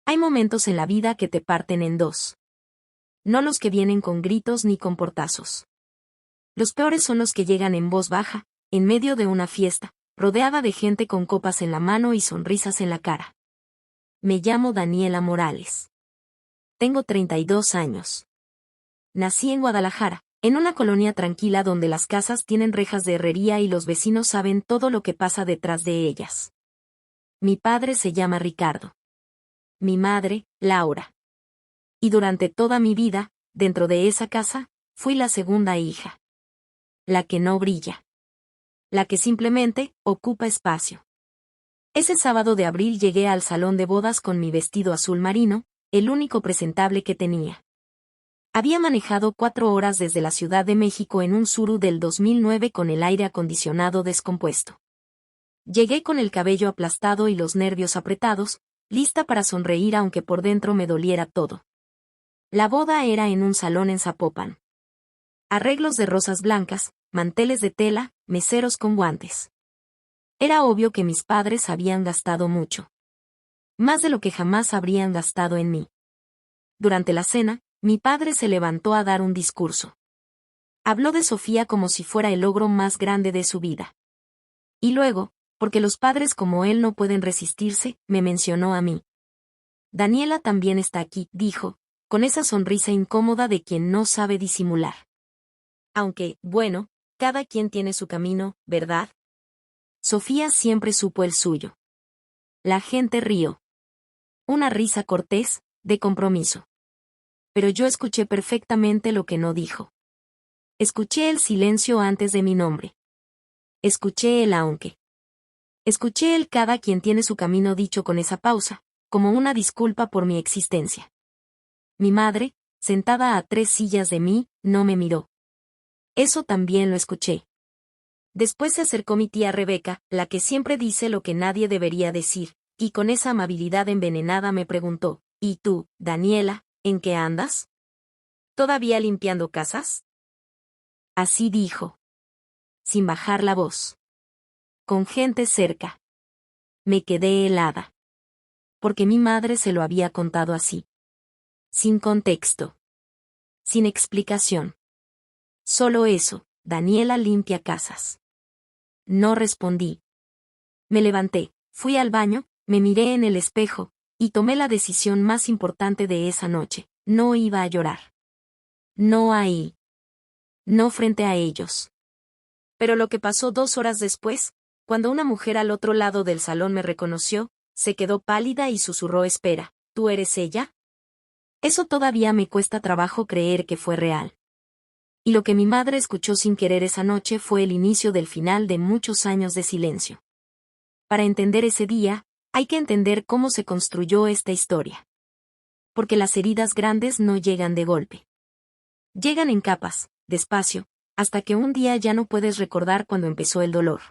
Hay momentos en la vida que te parten en dos. No los que vienen con gritos ni con portazos. Los peores son los que llegan en voz baja, en medio de una fiesta, rodeada de gente con copas en la mano y sonrisas en la cara. Me llamo Daniela Morales. Tengo 32 años. Nací en Guadalajara, en una colonia tranquila donde las casas tienen rejas de herrería y los vecinos saben todo lo que pasa detrás de ellas. Mi padre se llama Ricardo. Mi madre, Laura. Y durante toda mi vida, dentro de esa casa, fui la segunda hija. La que no brilla. La que simplemente ocupa espacio. Ese sábado de abril llegué al salón de bodas con mi vestido azul marino, el único presentable que tenía. Había manejado 4 horas desde la Ciudad de México en un Tsuru del 2009 con el aire acondicionado descompuesto. Llegué con el cabello aplastado y los nervios apretados, lista para sonreír aunque por dentro me doliera todo. La boda era en un salón en Zapopan. Arreglos de rosas blancas, manteles de tela, meseros con guantes. Era obvio que mis padres habían gastado mucho. Más de lo que jamás habrían gastado en mí. Durante la cena, mi padre se levantó a dar un discurso. Habló de Sofía como si fuera el logro más grande de su vida. Y luego, porque los padres como él no pueden resistirse, me mencionó a mí. Daniela también está aquí, dijo, con esa sonrisa incómoda de quien no sabe disimular. Aunque, bueno, cada quien tiene su camino, ¿verdad? Sofía siempre supo el suyo. La gente rió. Una risa cortés, de compromiso. Pero yo escuché perfectamente lo que no dijo. Escuché el silencio antes de mi nombre. Escuché el aunque. Escuché el cada quien tiene su camino dicho con esa pausa, como una disculpa por mi existencia. Mi madre, sentada a 3 sillas de mí, no me miró. Eso también lo escuché. Después se acercó mi tía Rebeca, la que siempre dice lo que nadie debería decir, y con esa amabilidad envenenada me preguntó, ¿y tú, Daniela, en qué andas? ¿Todavía limpiando casas? Así dijo. Sin bajar la voz. Con gente cerca. Me quedé helada. Porque mi madre se lo había contado así. Sin contexto. Sin explicación. Solo eso, Daniela limpia casas. No respondí. Me levanté, fui al baño, me miré en el espejo, y tomé la decisión más importante de esa noche. No iba a llorar. No ahí. No frente a ellos. Pero lo que pasó 2 horas después, cuando una mujer al otro lado del salón me reconoció, se quedó pálida y susurró: espera, ¿tú eres ella? Eso todavía me cuesta trabajo creer que fue real. Y lo que mi madre escuchó sin querer esa noche fue el inicio del final de muchos años de silencio. Para entender ese día, hay que entender cómo se construyó esta historia. Porque las heridas grandes no llegan de golpe. Llegan en capas, despacio, hasta que un día ya no puedes recordar cuándo empezó el dolor.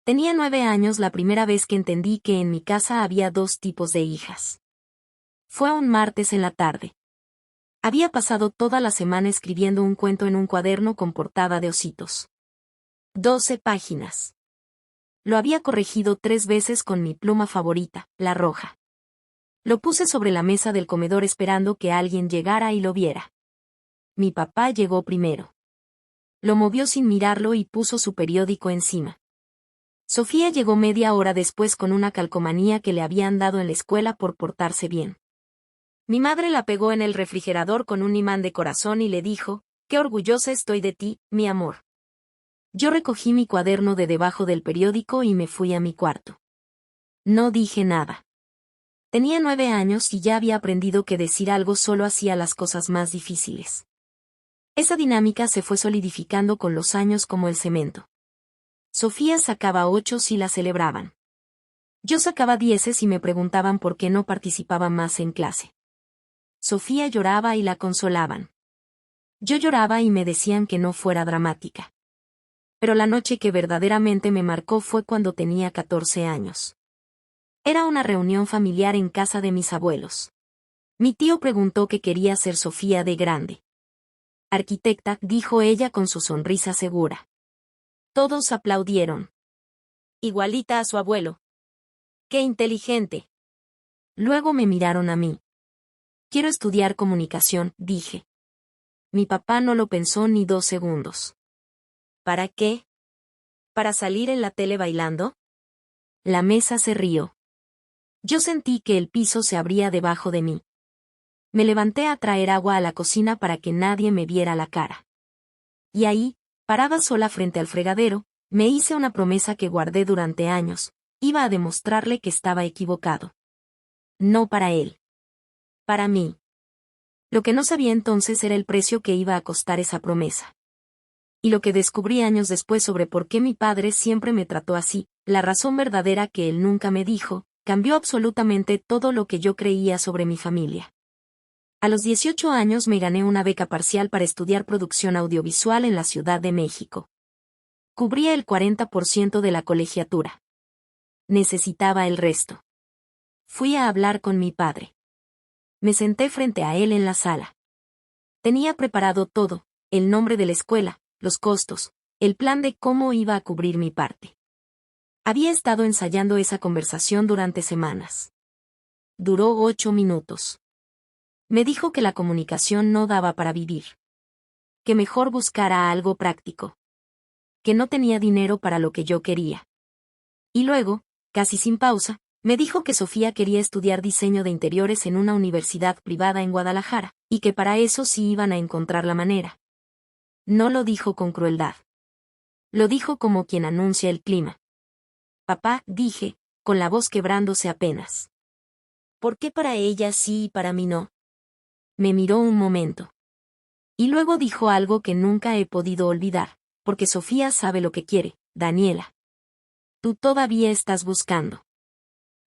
Tenía 9 años la primera vez que entendí que en mi casa había 2 tipos de hijas. Fue un martes en la tarde. Había pasado toda la semana escribiendo un cuento en un cuaderno con portada de ositos. 12 páginas. Lo había corregido 3 veces con mi pluma favorita, la roja. Lo puse sobre la mesa del comedor esperando que alguien llegara y lo viera. Mi papá llegó primero. Lo movió sin mirarlo y puso su periódico encima. Sofía llegó media hora después con una calcomanía que le habían dado en la escuela por portarse bien. Mi madre la pegó en el refrigerador con un imán de corazón y le dijo: «Qué orgullosa estoy de ti, mi amor». Yo recogí mi cuaderno de debajo del periódico y me fui a mi cuarto. No dije nada. Tenía 9 años y ya había aprendido que decir algo solo hacía las cosas más difíciles. Esa dinámica se fue solidificando con los años como el cemento. Sofía sacaba 8 y la celebraban. Yo sacaba 10 y me preguntaban por qué no participaba más en clase. Sofía lloraba y la consolaban. Yo lloraba y me decían que no fuera dramática. Pero la noche que verdaderamente me marcó fue cuando tenía 14 años. Era una reunión familiar en casa de mis abuelos. Mi tío preguntó qué quería ser Sofía de grande. Arquitecta, dijo ella con su sonrisa segura. Todos aplaudieron. Igualita a su abuelo. ¡Qué inteligente! Luego me miraron a mí. Quiero estudiar comunicación, dije. Mi papá no lo pensó ni 2 segundos. ¿Para qué? ¿Para salir en la tele bailando? La mesa se rió. Yo sentí que el piso se abría debajo de mí. Me levanté a traer agua a la cocina para que nadie me viera la cara. Y ahí, parada sola frente al fregadero, me hice una promesa que guardé durante años. Iba a demostrarle que estaba equivocado. No para él. Para mí. Lo que no sabía entonces era el precio que iba a costar esa promesa. Y lo que descubrí años después sobre por qué mi padre siempre me trató así, la razón verdadera que él nunca me dijo, cambió absolutamente todo lo que yo creía sobre mi familia. A los 18 años me gané una beca parcial para estudiar producción audiovisual en la Ciudad de México. Cubría el 40% de la colegiatura. Necesitaba el resto. Fui a hablar con mi padre. Me senté frente a él en la sala. Tenía preparado todo, el nombre de la escuela, los costos, el plan de cómo iba a cubrir mi parte. Había estado ensayando esa conversación durante semanas. Duró 8 minutos. Me dijo que la comunicación no daba para vivir. Que mejor buscara algo práctico. Que no tenía dinero para lo que yo quería. Y luego, casi sin pausa, me dijo que Sofía quería estudiar diseño de interiores en una universidad privada en Guadalajara, y que para eso sí iban a encontrar la manera. No lo dijo con crueldad. Lo dijo como quien anuncia el clima. Papá, dije, con la voz quebrándose apenas. ¿Por qué para ella sí y para mí no? Me miró un momento. Y luego dijo algo que nunca he podido olvidar, porque Sofía sabe lo que quiere, Daniela. Tú todavía estás buscando.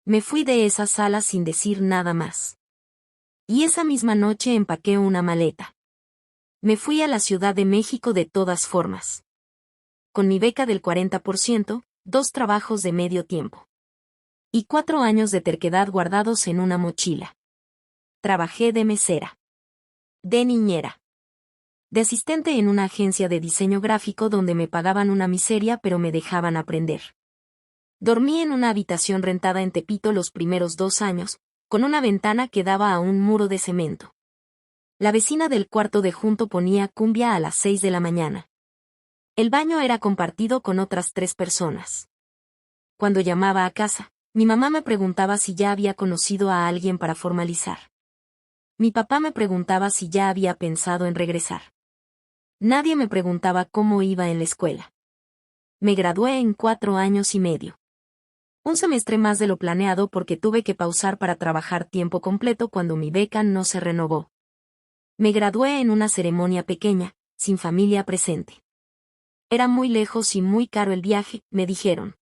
Me fui de esa sala sin decir nada más. Y esa misma noche empaqué una maleta. Me fui a la Ciudad de México de todas formas. Con mi beca del 40%, 2 trabajos de medio tiempo. Y 4 años de terquedad guardados en una mochila. Trabajé de mesera. De niñera. De asistente en una agencia de diseño gráfico donde me pagaban una miseria pero me dejaban aprender. Dormí en una habitación rentada en Tepito los primeros 2 años, con una ventana que daba a un muro de cemento. La vecina del cuarto de junto ponía cumbia a las 6 de la mañana. El baño era compartido con otras 3 personas. Cuando llamaba a casa, mi mamá me preguntaba si ya había conocido a alguien para formalizar. Mi papá me preguntaba si ya había pensado en regresar. Nadie me preguntaba cómo iba en la escuela. Me gradué en 4 años y medio. Un semestre más de lo planeado porque tuve que pausar para trabajar tiempo completo cuando mi beca no se renovó. Me gradué en una ceremonia pequeña, sin familia presente. Era muy lejos y muy caro el viaje, me dijeron.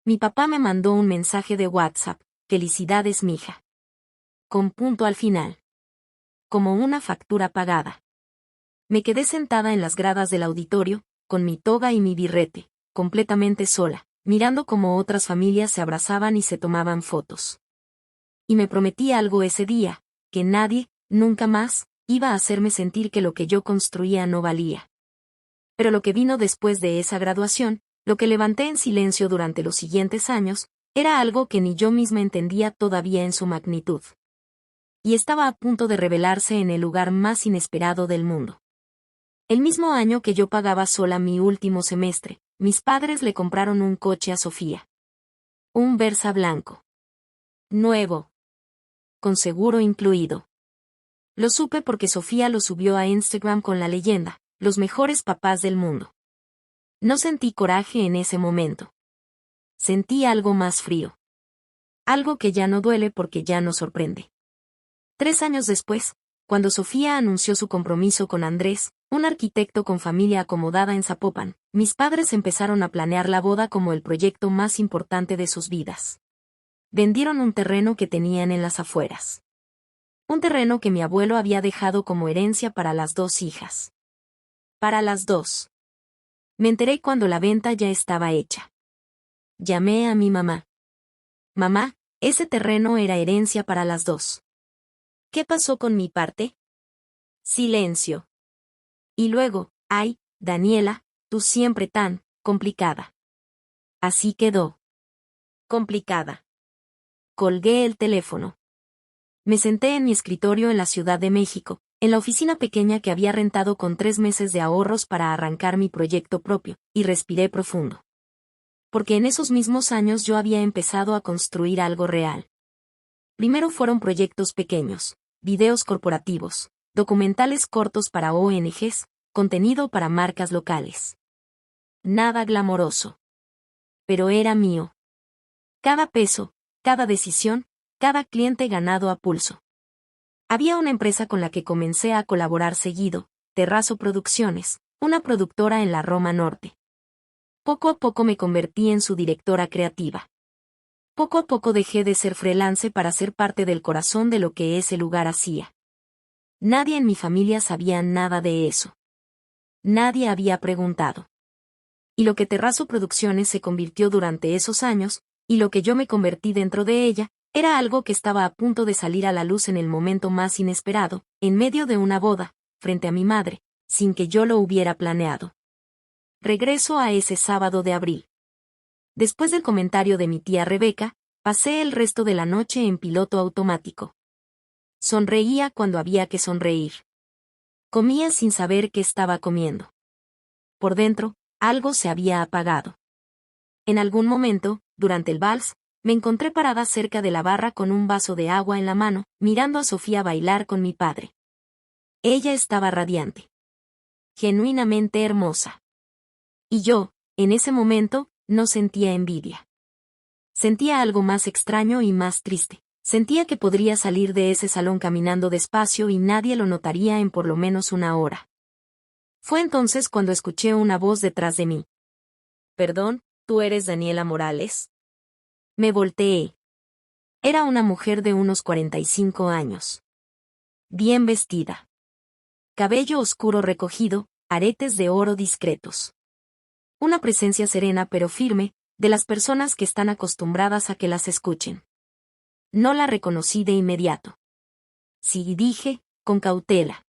Mi papá me mandó un mensaje de WhatsApp, felicidades mija. Con punto al final. Como una factura pagada. Me quedé sentada en las gradas del auditorio, con mi toga y mi birrete, completamente sola, mirando cómo otras familias se abrazaban y se tomaban fotos. Y me prometí algo ese día, que nadie, nunca más, iba a hacerme sentir que lo que yo construía no valía. Pero lo que vino después de esa graduación, lo que levanté en silencio durante los siguientes años, era algo que ni yo misma entendía todavía en su magnitud. Y estaba a punto de revelarse en el lugar más inesperado del mundo. El mismo año que yo pagaba sola mi último semestre, mis padres le compraron un coche a Sofía. Un Versa blanco. Nuevo. Con seguro incluido. Lo supe porque Sofía lo subió a Instagram con la leyenda, los mejores papás del mundo. No sentí coraje en ese momento. Sentí algo más frío. Algo que ya no duele porque ya no sorprende. 3 años después, cuando Sofía anunció su compromiso con Andrés, un arquitecto con familia acomodada en Zapopan, mis padres empezaron a planear la boda como el proyecto más importante de sus vidas. Vendieron un terreno que tenían en las afueras. Un terreno que mi abuelo había dejado como herencia para las 2 hijas. Para las 2. Me enteré cuando la venta ya estaba hecha. Llamé a mi mamá. Mamá, ese terreno era herencia para las 2. ¿Qué pasó con mi parte? Silencio. Y luego, ay, Daniela, tú siempre tan complicada. Así quedó. Complicada. Colgué el teléfono. Me senté en mi escritorio en la Ciudad de México, en la oficina pequeña que había rentado con 3 meses de ahorros para arrancar mi proyecto propio, y respiré profundo. Porque en esos mismos años yo había empezado a construir algo real. Primero fueron proyectos pequeños, videos corporativos, documentales cortos para ONGs, contenido para marcas locales. Nada glamoroso. Pero era mío. Cada peso, cada decisión, cada cliente ganado a pulso. Había una empresa con la que comencé a colaborar seguido, Terrazo Producciones, una productora en la Roma Norte. Poco a poco me convertí en su directora creativa. Poco a poco dejé de ser freelance para ser parte del corazón de lo que ese lugar hacía. Nadie en mi familia sabía nada de eso. Nadie había preguntado. Y lo que Terrazo Producciones se convirtió durante esos años, y lo que yo me convertí dentro de ella, era algo que estaba a punto de salir a la luz en el momento más inesperado, en medio de una boda, frente a mi madre, sin que yo lo hubiera planeado. Regreso a ese sábado de abril. Después del comentario de mi tía Rebeca, pasé el resto de la noche en piloto automático. Sonreía cuando había que sonreír. Comía sin saber qué estaba comiendo. Por dentro, algo se había apagado. En algún momento, durante el vals, me encontré parada cerca de la barra con un vaso de agua en la mano, mirando a Sofía bailar con mi padre. Ella estaba radiante. Genuinamente hermosa. Y yo, en ese momento, no sentía envidia. Sentía algo más extraño y más triste. Sentía que podría salir de ese salón caminando despacio y nadie lo notaría en por lo menos una hora. Fue entonces cuando escuché una voz detrás de mí. «Perdón, ¿tú eres Daniela Morales?» Me volteé. Era una mujer de unos 45 años. Bien vestida. Cabello oscuro recogido, aretes de oro discretos. Una presencia serena pero firme, de las personas que están acostumbradas a que las escuchen. No la reconocí de inmediato. Sí, dije, con cautela.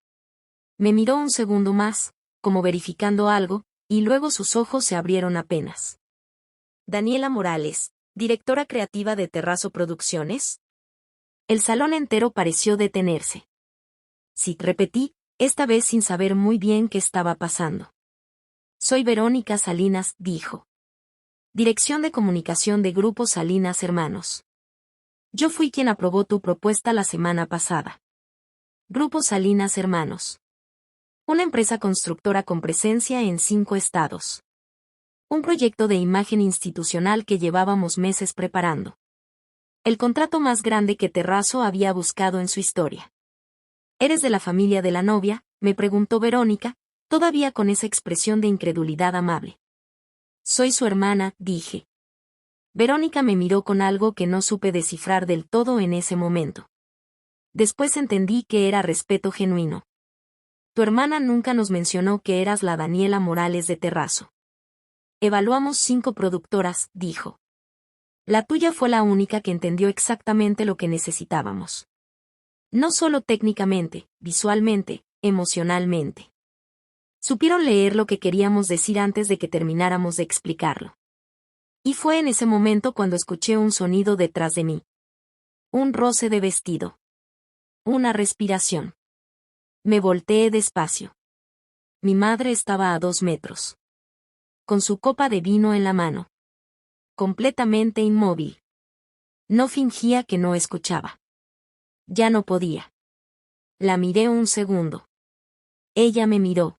Me miró un segundo más, como verificando algo, y luego sus ojos se abrieron apenas. Daniela Morales, directora creativa de Terrazo Producciones. El salón entero pareció detenerse. Sí, repetí, esta vez sin saber muy bien qué estaba pasando. Soy Verónica Salinas, dijo. Dirección de Comunicación de Grupo Salinas Hermanos. Yo fui quien aprobó tu propuesta la semana pasada. Grupo Salinas Hermanos. Una empresa constructora con presencia en 5 estados. Un proyecto de imagen institucional que llevábamos meses preparando. El contrato más grande que Terrazo había buscado en su historia. ¿Eres de la familia de la novia?, me preguntó Verónica, todavía con esa expresión de incredulidad amable. Soy su hermana, dije. Verónica me miró con algo que no supe descifrar del todo en ese momento. Después entendí que era respeto genuino. Tu hermana nunca nos mencionó que eras la Daniela Morales de Terrazo. Evaluamos 5 productoras, dijo. La tuya fue la única que entendió exactamente lo que necesitábamos. No solo técnicamente, visualmente, emocionalmente. Supieron leer lo que queríamos decir antes de que termináramos de explicarlo. Y fue en ese momento cuando escuché un sonido detrás de mí. Un roce de vestido. Una respiración. Me volteé despacio. Mi madre estaba a 2 metros. Con su copa de vino en la mano. Completamente inmóvil. No fingía que no escuchaba. Ya no podía. La miré un segundo. Ella me miró.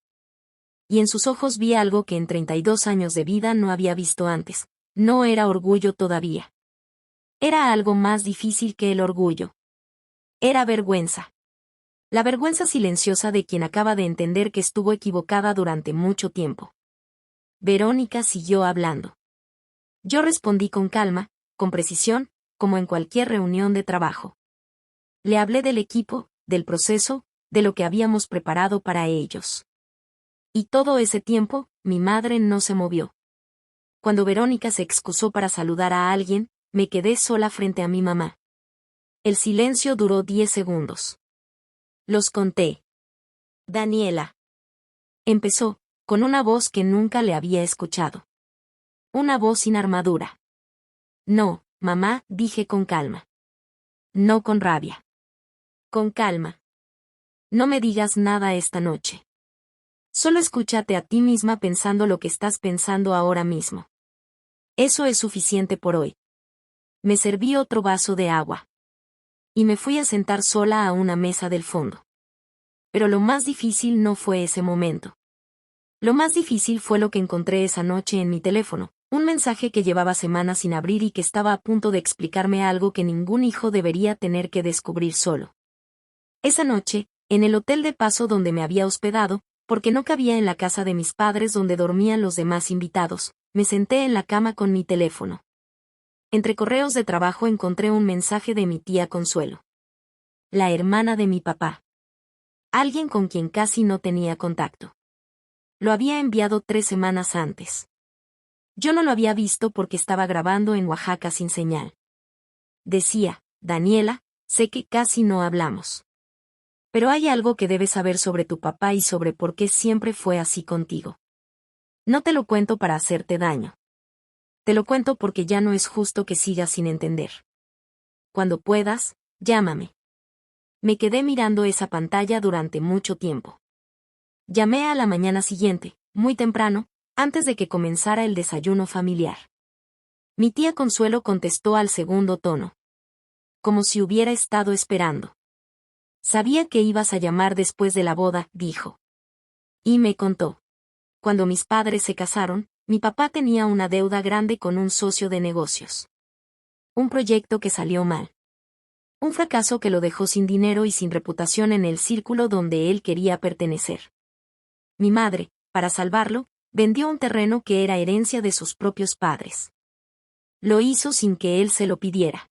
Y en sus ojos vi algo que en 32 años de vida no había visto antes. No era orgullo todavía. Era algo más difícil que el orgullo. Era vergüenza. La vergüenza silenciosa de quien acaba de entender que estuvo equivocada durante mucho tiempo. Verónica siguió hablando. Yo respondí con calma, con precisión, como en cualquier reunión de trabajo. Le hablé del equipo, del proceso, de lo que habíamos preparado para ellos. Y todo ese tiempo, mi madre no se movió. Cuando Verónica se excusó para saludar a alguien, me quedé sola frente a mi mamá. El silencio duró 10 segundos. Los conté. Daniela. Empezó, con una voz que nunca le había escuchado. Una voz sin armadura. No, mamá, dije con calma. No con rabia. Con calma. No me digas nada esta noche. Solo escúchate a ti misma pensando lo que estás pensando ahora mismo. Eso es suficiente por hoy. Me serví otro vaso de agua. Y me fui a sentar sola a una mesa del fondo. Pero lo más difícil no fue ese momento. Lo más difícil fue lo que encontré esa noche en mi teléfono, un mensaje que llevaba semanas sin abrir y que estaba a punto de explicarme algo que ningún hijo debería tener que descubrir solo. Esa noche, en el hotel de paso donde me había hospedado, porque no cabía en la casa de mis padres donde dormían los demás invitados, me senté en la cama con mi teléfono. Entre correos de trabajo encontré un mensaje de mi tía Consuelo. La hermana de mi papá. Alguien con quien casi no tenía contacto. Lo había enviado 3 semanas antes. Yo no lo había visto porque estaba grabando en Oaxaca sin señal. Decía, Daniela, sé que casi no hablamos. Pero hay algo que debes saber sobre tu papá y sobre por qué siempre fue así contigo. No te lo cuento para hacerte daño. Te lo cuento porque ya no es justo que sigas sin entender. Cuando puedas, llámame. Me quedé mirando esa pantalla durante mucho tiempo. Llamé a la mañana siguiente, muy temprano, antes de que comenzara el desayuno familiar. Mi tía Consuelo contestó al segundo tono. Como si hubiera estado esperando. Sabía que ibas a llamar después de la boda, dijo. Y me contó. Cuando mis padres se casaron, mi papá tenía una deuda grande con un socio de negocios. Un proyecto que salió mal. Un fracaso que lo dejó sin dinero y sin reputación en el círculo donde él quería pertenecer. Mi madre, para salvarlo, vendió un terreno que era herencia de sus propios padres. Lo hizo sin que él se lo pidiera.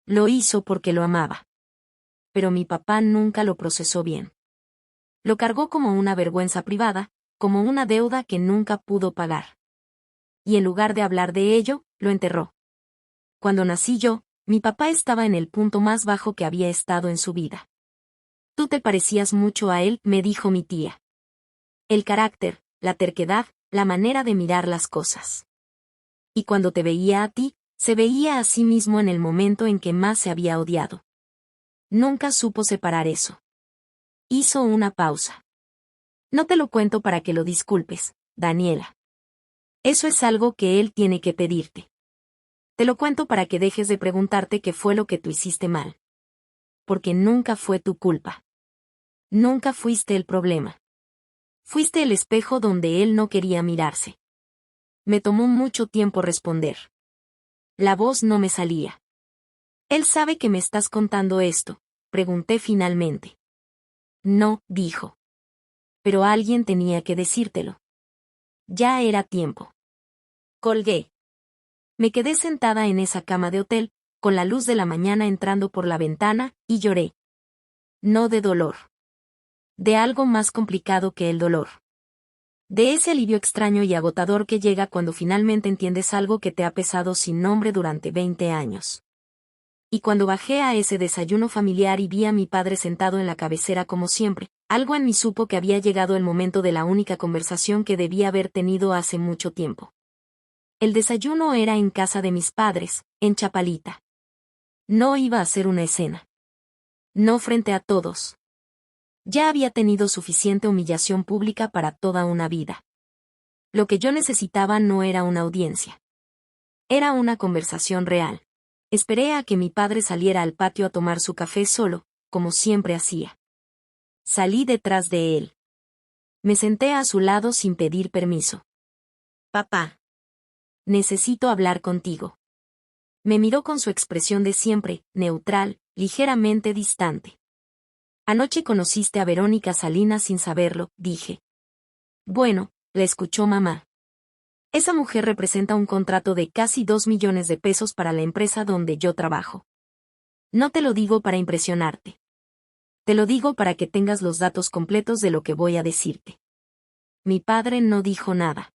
Lo hizo porque lo amaba. Pero mi papá nunca lo procesó bien. Lo cargó como una vergüenza privada, como una deuda que nunca pudo pagar. Y en lugar de hablar de ello, lo enterró. Cuando nací yo, mi papá estaba en el punto más bajo que había estado en su vida. Tú te parecías mucho a él, me dijo mi tía. El carácter, la terquedad, la manera de mirar las cosas. Y cuando te veía a ti, se veía a sí mismo en el momento en que más se había odiado. Nunca supo separar eso. Hizo una pausa. No te lo cuento para que lo disculpes, Daniela. Eso es algo que él tiene que pedirte. Te lo cuento para que dejes de preguntarte qué fue lo que tú hiciste mal. Porque nunca fue tu culpa. Nunca fuiste el problema. Fuiste el espejo donde él no quería mirarse. Me tomó mucho tiempo responder. La voz no me salía. Él sabe que me estás contando esto, pregunté finalmente. No, dijo. Pero alguien tenía que decírtelo. Ya era tiempo. Colgué. Me quedé sentada en esa cama de hotel, con la luz de la mañana entrando por la ventana, y lloré. No de dolor. De algo más complicado que el dolor. De ese alivio extraño y agotador que llega cuando finalmente entiendes algo que te ha pesado sin nombre durante 20 años. Y cuando bajé a ese desayuno familiar y vi a mi padre sentado en la cabecera como siempre, algo en mí supo que había llegado el momento de la única conversación que debía haber tenido hace mucho tiempo. El desayuno era en casa de mis padres, en Chapalita. No iba a ser una escena. No frente a todos. Ya había tenido suficiente humillación pública para toda una vida. Lo que yo necesitaba no era una audiencia. Era una conversación real. Esperé a que mi padre saliera al patio a tomar su café solo, como siempre hacía. Salí detrás de él. Me senté a su lado sin pedir permiso. Papá. Necesito hablar contigo. Me miró con su expresión de siempre, neutral, ligeramente distante. Anoche conociste a Verónica Salinas sin saberlo, dije. Bueno, la escuchó mamá. Esa mujer representa un contrato de casi 2 millones de pesos para la empresa donde yo trabajo. No te lo digo para impresionarte. Te lo digo para que tengas los datos completos de lo que voy a decirte. Mi padre no dijo nada.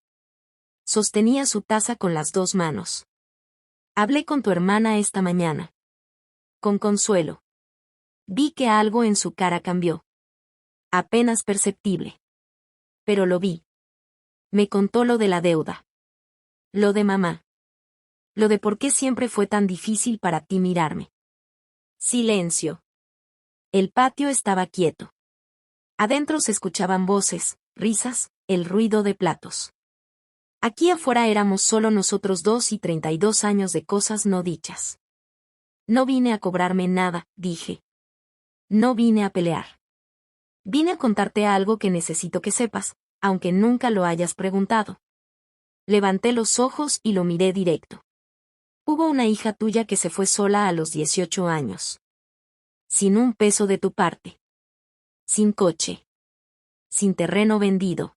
Sostenía su taza con las 2 manos. Hablé con tu hermana esta mañana. Con Consuelo. Vi que algo en su cara cambió. Apenas perceptible. Pero lo vi. Me contó lo de la deuda. Lo de mamá. Lo de por qué siempre fue tan difícil para ti mirarme. Silencio. El patio estaba quieto. Adentro se escuchaban voces, risas, el ruido de platos. Aquí afuera éramos solo nosotros dos y 32 años de cosas no dichas. No vine a cobrarme nada, dije. No vine a pelear. Vine a contarte algo que necesito que sepas, aunque nunca lo hayas preguntado. Levanté los ojos y lo miré directo. Hubo una hija tuya que se fue sola a los 18 años. Sin un peso de tu parte. Sin coche. Sin terreno vendido.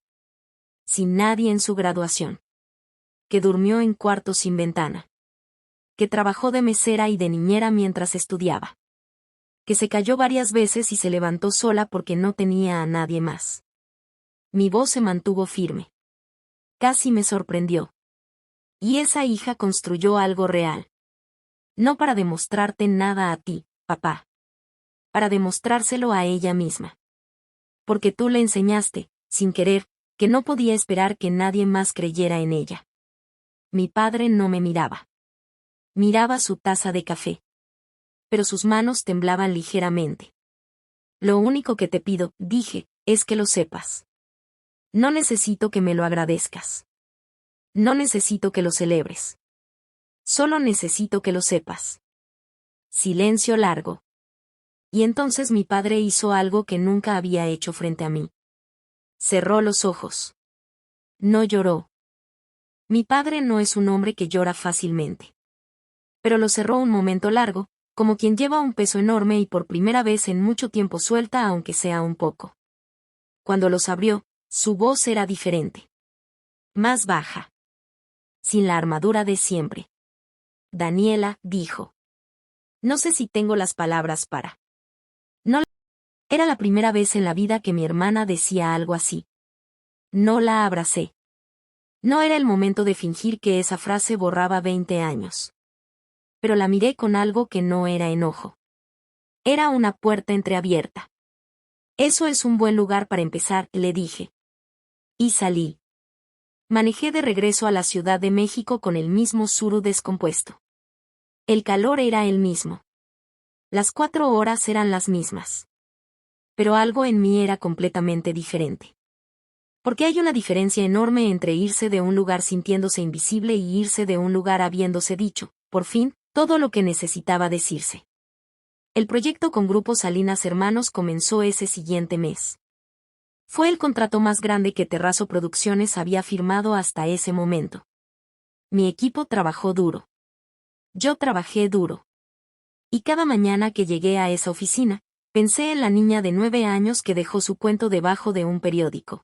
Sin nadie en su graduación. Que durmió en cuartos sin ventana. Que trabajó de mesera y de niñera mientras estudiaba. Que se cayó varias veces y se levantó sola porque no tenía a nadie más. Mi voz se mantuvo firme. Casi me sorprendió. Y esa hija construyó algo real. No para demostrarte nada a ti, papá. Para demostrárselo a ella misma. Porque tú le enseñaste, sin querer, que no podía esperar que nadie más creyera en ella. Mi padre no me miraba. Miraba su taza de café. Pero sus manos temblaban ligeramente. Lo único que te pido, dije, es que lo sepas. No necesito que me lo agradezcas. No necesito que lo celebres. Solo necesito que lo sepas. Silencio largo. Y entonces mi padre hizo algo que nunca había hecho frente a mí. Cerró los ojos. No lloró. Mi padre no es un hombre que llora fácilmente. Pero lo cerró un momento largo, como quien lleva un peso enorme y por primera vez en mucho tiempo suelta aunque sea un poco. Cuando los abrió, su voz era diferente. Más baja. Sin la armadura de siempre. Daniela, dijo. No sé si tengo las palabras para. No. Era la primera vez en la vida que mi hermana decía algo así. No la abracé. No era el momento de fingir que esa frase borraba 20 años. Pero la miré con algo que no era enojo. Era una puerta entreabierta. Eso es un buen lugar para empezar, le dije. Y salí. Manejé de regreso a la Ciudad de México con el mismo suru descompuesto. El calor era el mismo. Las 4 horas eran las mismas. Pero algo en mí era completamente diferente. Porque hay una diferencia enorme entre irse de un lugar sintiéndose invisible y irse de un lugar habiéndose dicho, por fin, todo lo que necesitaba decirse. El proyecto con Grupo Salinas Hermanos comenzó ese siguiente mes. Fue el contrato más grande que Terrazo Producciones había firmado hasta ese momento. Mi equipo trabajó duro. Yo trabajé duro. Y cada mañana que llegué a esa oficina, pensé en la niña de 9 años que dejó su cuento debajo de un periódico.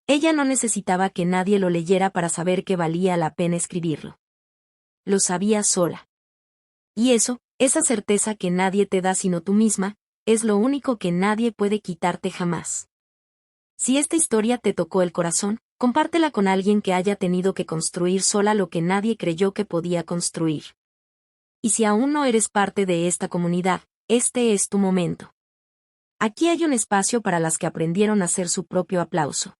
Ella no necesitaba que nadie lo leyera para saber que valía la pena escribirlo. Lo sabía sola. Y eso, esa certeza que nadie te da sino tú misma, es lo único que nadie puede quitarte jamás. Si esta historia te tocó el corazón, compártela con alguien que haya tenido que construir sola lo que nadie creyó que podía construir. Y si aún no eres parte de esta comunidad, este es tu momento. Aquí hay un espacio para las que aprendieron a hacer su propio aplauso.